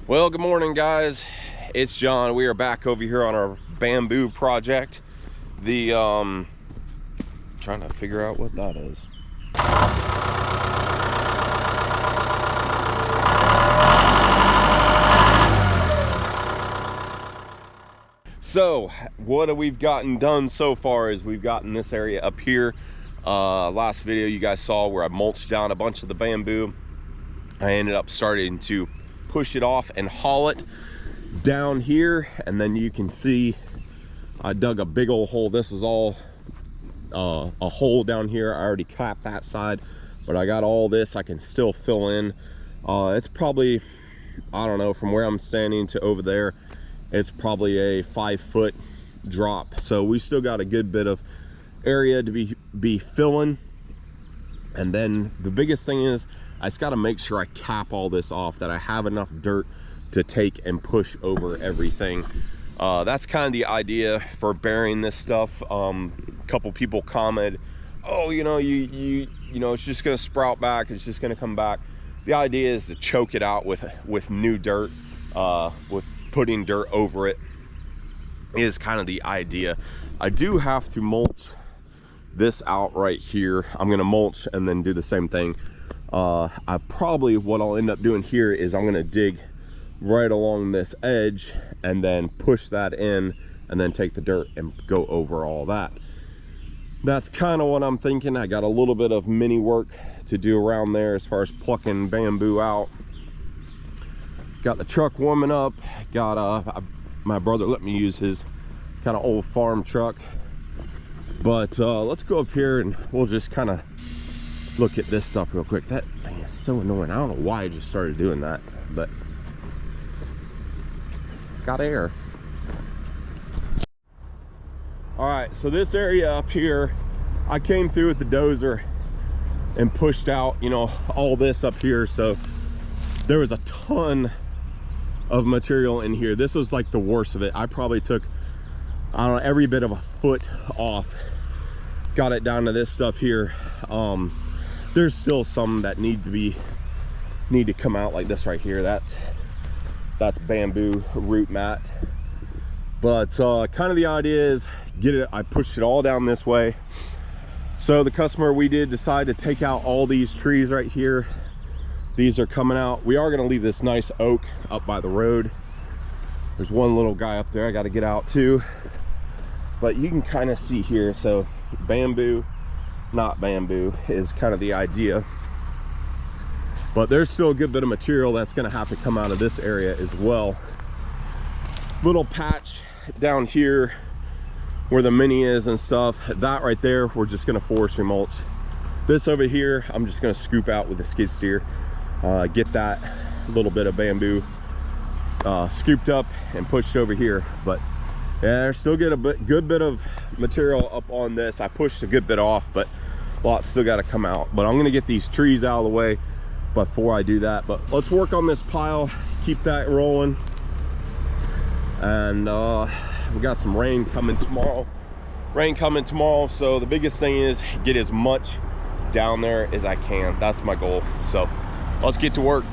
Well, good morning, guys. It's John. We are back over here on our bamboo project. Trying to figure out what that is. So what we've gotten done so far is we've gotten this area up here. Last video you guys saw where I mulched down a bunch of the bamboo. I ended up starting to push it off and haul it down here, and then you can see I dug a big old hole. This was all a hole down here. I already capped that side, but I got all this I can still fill in. It's probably, I don't know, from where I'm standing to over there, it's probably a 5-foot drop, so we still got a good bit of area to be filling. And then the biggest thing is I just got to make sure I cap all this off, that I have enough dirt to take and push over everything. That's kind of the idea for burying this stuff. A couple people commented, oh, you know, it's just going to sprout back, it's just going to come back. The idea is to choke it out with new dirt, with putting dirt over it is kind of the idea. I do have to mulch this out right here. I'm going to mulch and then do the same thing. What I'll end up doing here is I'm going to dig right along this edge and then push that in and then take the dirt and go over all that. That's kind of what I'm thinking. I got a little bit of mini work to do around there as far as plucking bamboo out. Got the truck warming up. Got my brother let me use his kind of old farm truck. But let's go up here and we'll just kind of look at this stuff real quick. That thing is so annoying. I don't know why I just started doing that, but it's got air. All right, so this area up here, I came through with the dozer and pushed out, you know, all this up here. So there was a ton of material in here. This was like the worst of it. I probably took, I don't know, every bit of a foot off. Got it down to this stuff here. There's still some that need to come out, like this right here. That's bamboo root mat. But kind of the idea is I pushed it all down this way. So the customer, we did decide to take out all these trees right here. These are coming out. We are going to leave this nice oak up by the road. There's one little guy up there I got to get out too, but you can kind of see here. So bamboo, not bamboo, is kind of the idea. But there's still a good bit of material that's going to have to come out of this area as well. Little patch down here where the mini is and stuff, that right there we're just going to forestry mulch. This over here I'm just going to scoop out with a skid steer, get that little bit of bamboo scooped up and pushed over here. But yeah, there's still get a good bit of material up on this. I pushed a good bit off, but a lot still got to come out. But I'm going to get these trees out of the way before I do that. But let's work on this pile, keep that rolling. And we got some rain coming tomorrow. So the biggest thing is get as much down there as I can. That's my goal. So let's get to work.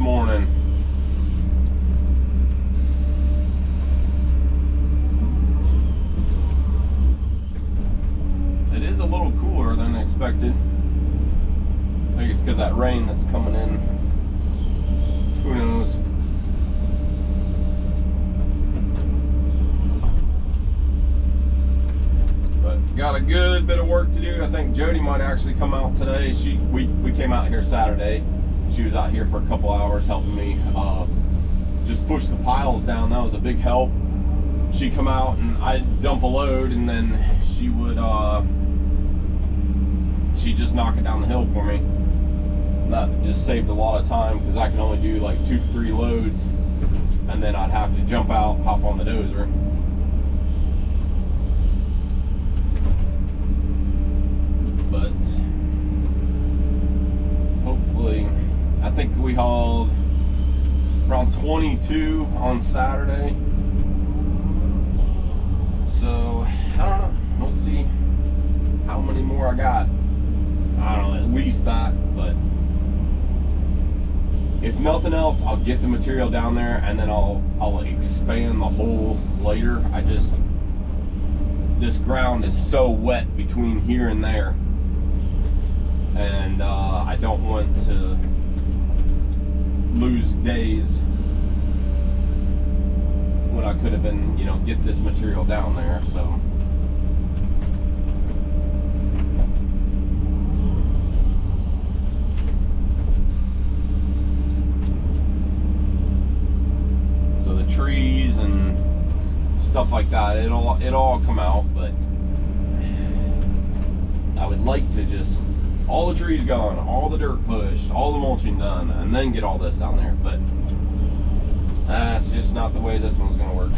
morning. It is a little cooler than expected. I think it's because that rain that's coming in. Who knows? But got a good bit of work to do. I think Jody might actually come out today. We came out here Saturday. She was out here for a couple hours helping me just push the piles down. That was a big help. She'd come out and I'd dump a load, and then she would she'd just knock it down the hill for me. And that just saved a lot of time because I can only do like 2 to 3 loads, and then I'd have to jump out, hop on the dozer. But hopefully, I think we hauled around 22 on Saturday. So I don't know. We'll see how many more I got. I don't know, at least that. But if nothing else, I'll get the material down there and then I'll expand the hole later. This ground is so wet between here and there, and I don't want to lose days when I could have been, you know, get this material down there. So the trees and stuff like that, it'll all come out, but I would like to just all the trees gone, all the dirt pushed, all the mulching done, and then get all this down there. But that's just not the way this one's gonna work.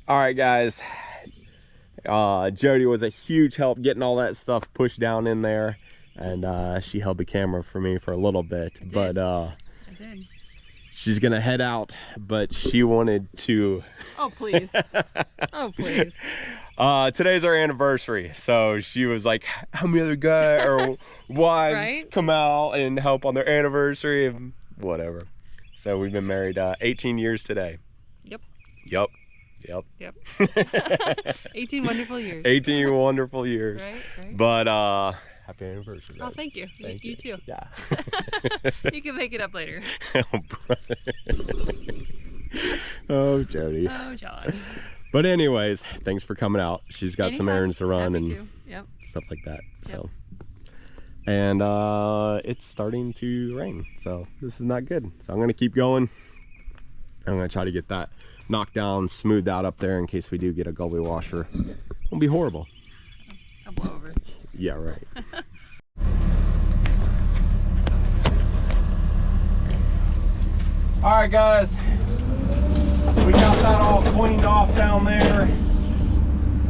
All right, guys. Jody was a huge help getting all that stuff pushed down in there, and she held the camera for me for a little bit. But I did. she's gonna head out, but she wanted to. Oh please! Oh please! Today's our anniversary, so she was like, "How many other guys or wives Right? come out and help on their anniversary and whatever?" So we've been married 18 years today. Yep. Yep. Yep. Yep. 18 wonderful years. 18 wonderful years. Right. Right. But happy anniversary. Oh, thank you. Thank you too. Yeah. You can make it up later. Oh, Jody. Oh, John. But anyways, thanks for coming out. She's got some Anytime. errands to run Happy and to. Yep. stuff like that. Yep. So, and it's starting to rain, so this is not good. So I'm gonna keep going. I'm gonna try to get that knocked down, smoothed out up there in case we do get a gully washer. It won't be horrible. I'll blow over. Yeah, right. All right, guys. We got that all cleaned off down there,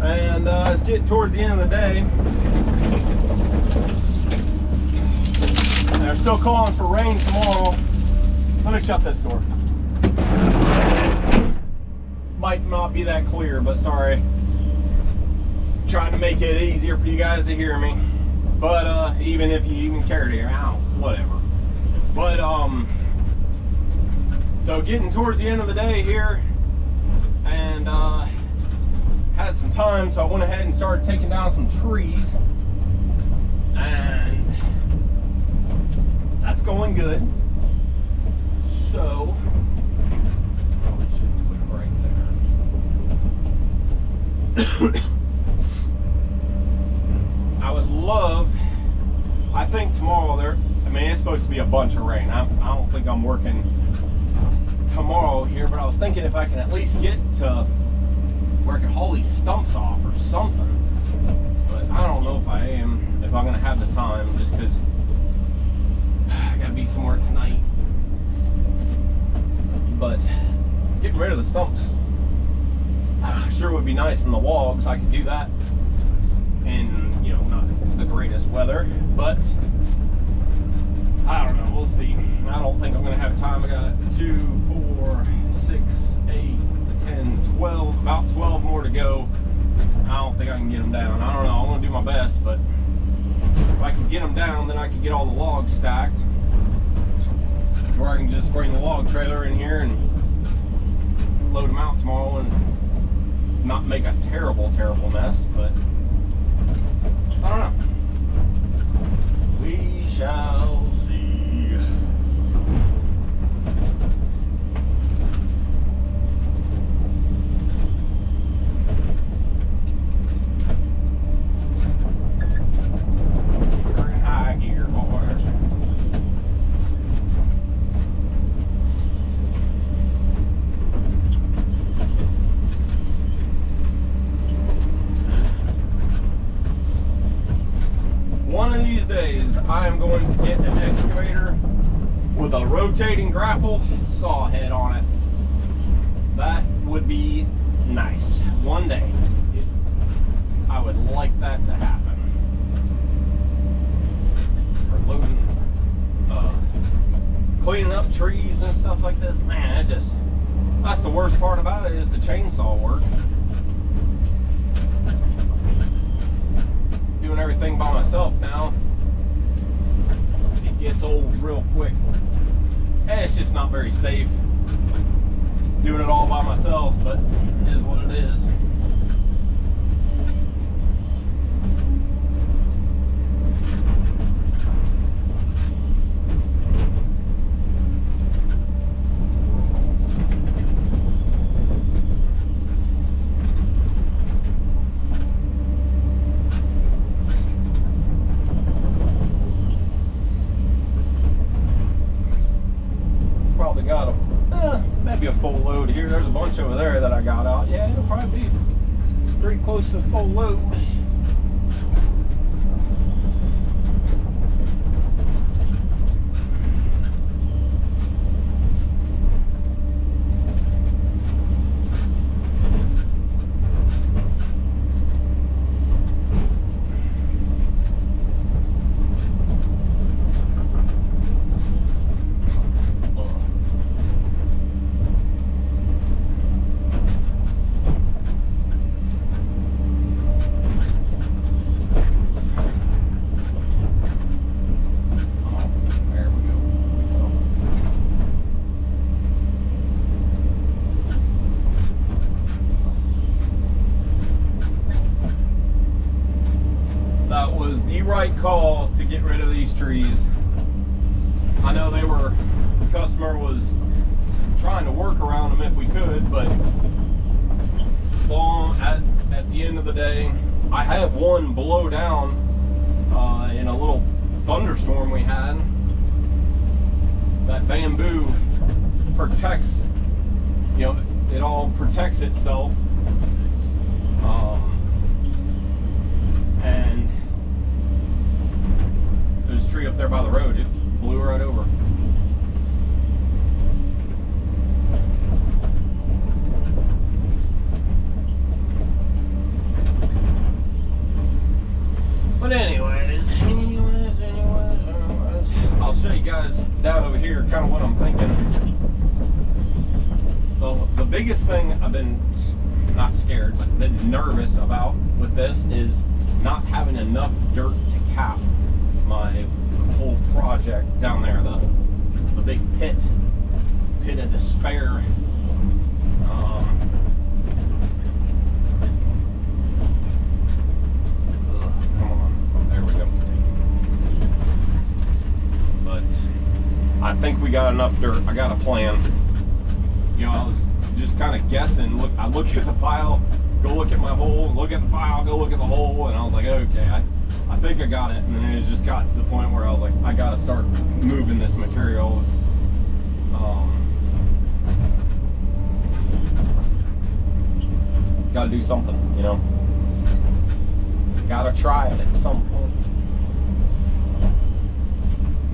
and it's getting towards the end of the day. And they're still calling for rain tomorrow. Let me shut this door. Might not be that clear, but sorry. Trying to make it easier for you guys to hear me. But even if you even care to hear, whatever. But so getting towards the end of the day here, and had some time, so I went ahead and started taking down some trees, and that's going good. So probably should put it right there. I would love, I think tomorrow I mean, it's supposed to be a bunch of rain. I don't think I'm working tomorrow here, but I was thinking if I can at least get to where I can haul these stumps off or something. But I don't know if I'm gonna have the time, just because I gotta be somewhere tonight. But getting rid of the stumps sure would be nice in the logs. I could do that in, you know, not the greatest weather, but I don't know, we'll see. I don't think I'm gonna have time. I got 2, 4, 6, 8, 10, 12, about 12 more to go. I don't think I can get them down. I don't know, I'm gonna do my best, but if I can get them down, then I can get all the logs stacked, or I can just bring the log trailer in here and load them out tomorrow and not make a terrible mess. But I don't know. We shall see. High gear, boys. One of these days, I am going to get an excavator with a rotating grapple saw head on it. That would be nice. One day, I would like that to happen. For loading, cleaning up trees and stuff like this. Man, that's the worst part about it, is the chainsaw work. Doing everything by myself now, it gets old real quick, and it's just not very safe doing it all by myself, but it is what it is. Probably got maybe a full load here. There's a bunch over there that I got out. Yeah, it'll probably be pretty close to full load. right call to get rid of these trees. I know the customer was trying to work around them if we could, but at the end of the day, I had one blow down in a little thunderstorm we had. That bamboo protects, you know, it all protects itself. And there's a tree up there by the road, it blew right over. But anyways, I'll show you guys down over here kind of what I'm thinking. The biggest thing I've been, not scared, but been nervous about with this is not having enough dirt to cap my whole project down there, the big pit of despair. I think we got enough dirt. I got a plan. You know, I was just kind of guessing. I look at the pile, go look at my hole, look at the pile, go look at the hole, and I was like, okay, I think I got it. And then it just got to the point where I was like, I got to start moving this material. Got to do something, you know. Got to try it at some point.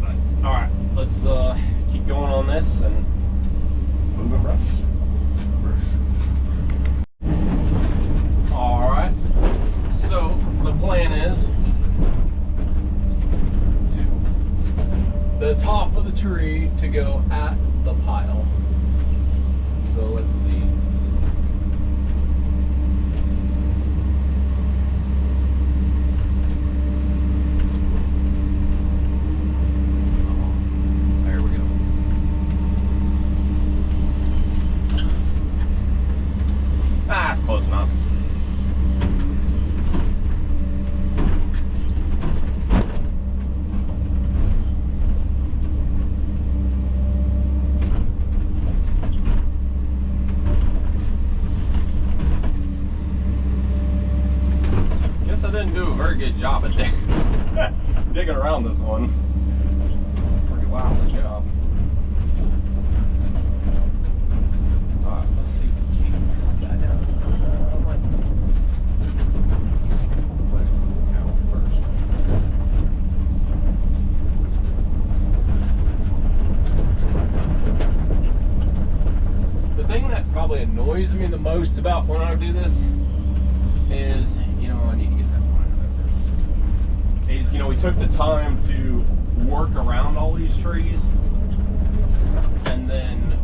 But, all right. Let's keep going on this and move and brush. All right. So the plan is to the top of the tree to go at the pile. So let's see. Close enough. Guess I didn't do a very good job at digging around this one. Pretty wild job. Alright, let's see. Probably annoys me the most about when I do this is, you know, I need to get that line there first. Is, you know, we took the time to work around all these trees, and then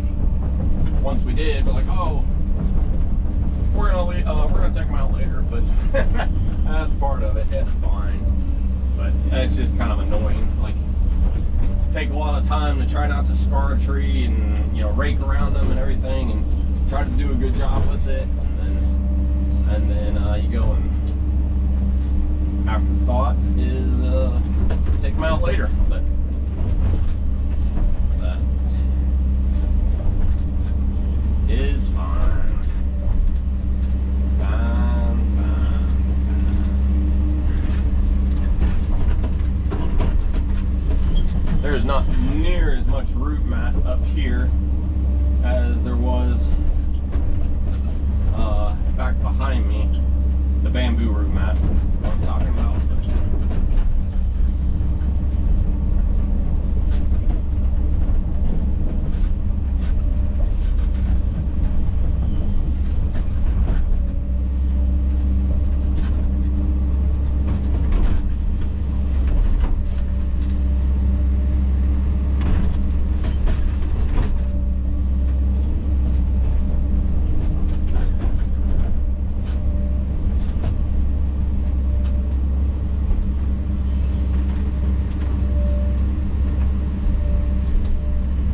once we did, we're like, oh, we're gonna take them out later, but that's part of it. It's fine, but it's just kind of annoying. Like, take a lot of time to try not to scar a tree and, you know, rake around them and everything, and try to do a good job with it, and then you go and afterthought is take them out later. But that is fine. Fine. There's not near as much root mat up here as there was back behind me, the bamboo root mat, what I'm talking about.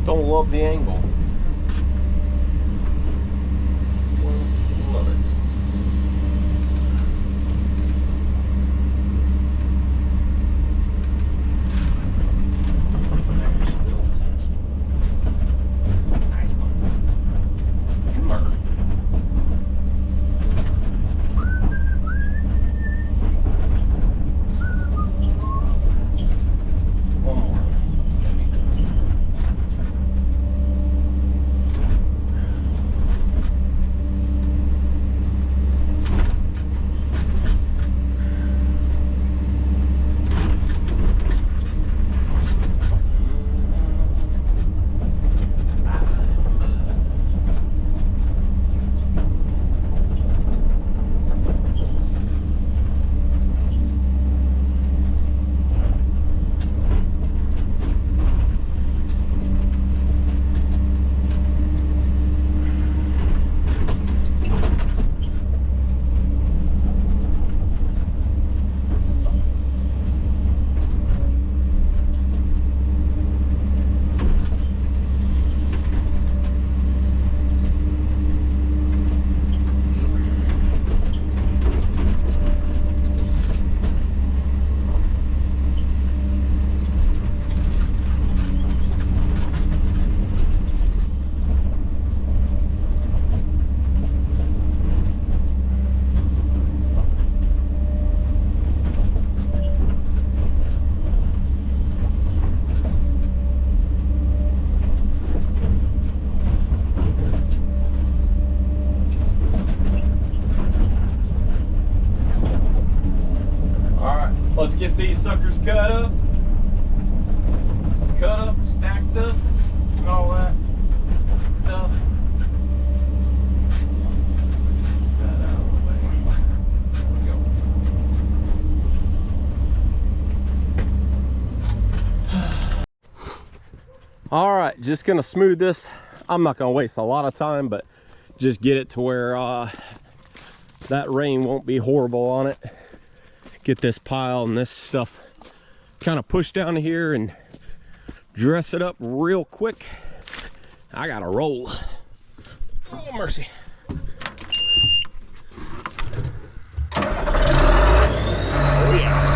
Don't love the angle. Love it. get these suckers cut up, stacked up, and all that stuff. That out of the way. There we go. All right, just gonna smooth this. I'm not gonna waste a lot of time, but just get it to where that rain won't be horrible on it. Get this pile and this stuff kind of pushed down here and dress it up real quick. I gotta roll. Oh, mercy. Oh, yeah.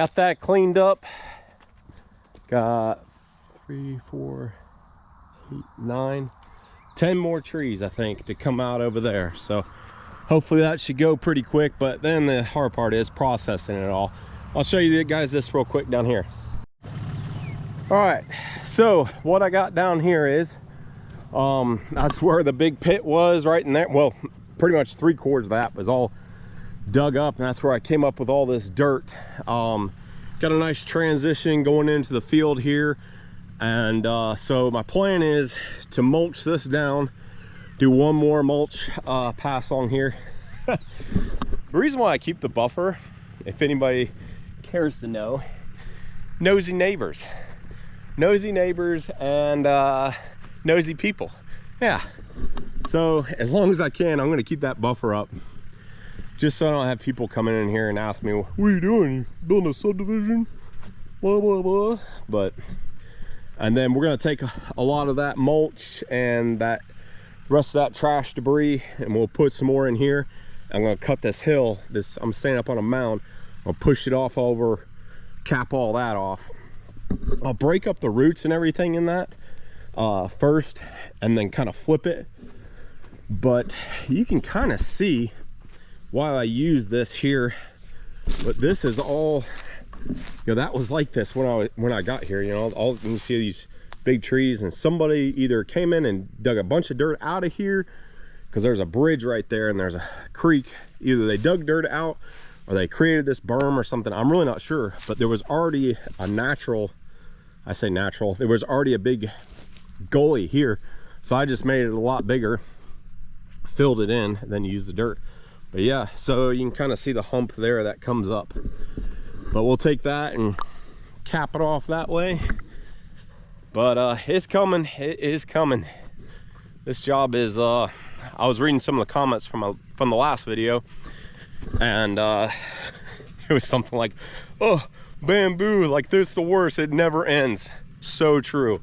got that cleaned up. Got 3, 4, 8, 9, 10 more trees, I think, to come out over there. So hopefully that should go pretty quick, but then the hard part is processing it all. I'll show you guys this real quick down here. All right, so what I got down here is, that's where the big pit was, right in there. Well, pretty much 3/4 of that was all dug up, and that's where I came up with all this dirt. Got a nice transition going into the field here, and so my plan is to mulch this down, do one more mulch pass on here. The reason why I keep the buffer, if anybody cares to know, nosy neighbors and nosy people. Yeah, so as long as I can, I'm going to keep that buffer up, just so I don't have people coming in here and ask me, what are you doing? You building a subdivision? Blah, blah, blah. But, and then we're going to take a lot of that mulch and that rest of that trash debris, and we'll put some more in here. I'm going to cut this hill. I'm standing up on a mound. I'll push it off over, cap all that off. I'll break up the roots and everything in that first, and then kind of flip it. But you can kind of see why I use this here. But this is all, you know, that was like this when I got here. You know, all you see these big trees, and somebody either came in and dug a bunch of dirt out of here, because there's a bridge right there and there's a creek. Either they dug dirt out or they created this berm or something. I'm really not sure, but there was already a natural, I say natural, there was already a big gully here. So I just made it a lot bigger, filled it in, and then used the dirt. But yeah, so you can kind of see the hump there that comes up. But we'll take that and cap it off that way. But it's coming, it is coming. This job is, I was reading some of the comments from the last video, and it was something like, oh, bamboo, like this is the worst, it never ends. So true.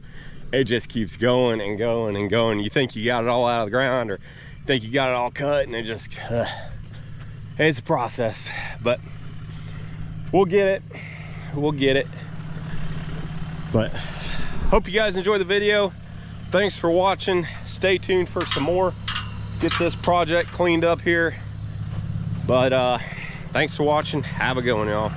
It just keeps going and going and going. You think you got it all out of the ground, or you think you got it all cut, and it just, it's a process. But we'll get it, we'll get it. But hope you guys enjoy the video. Thanks for watching. Stay tuned for some more. Get this project cleaned up here. But thanks for watching. Have a good one, y'all.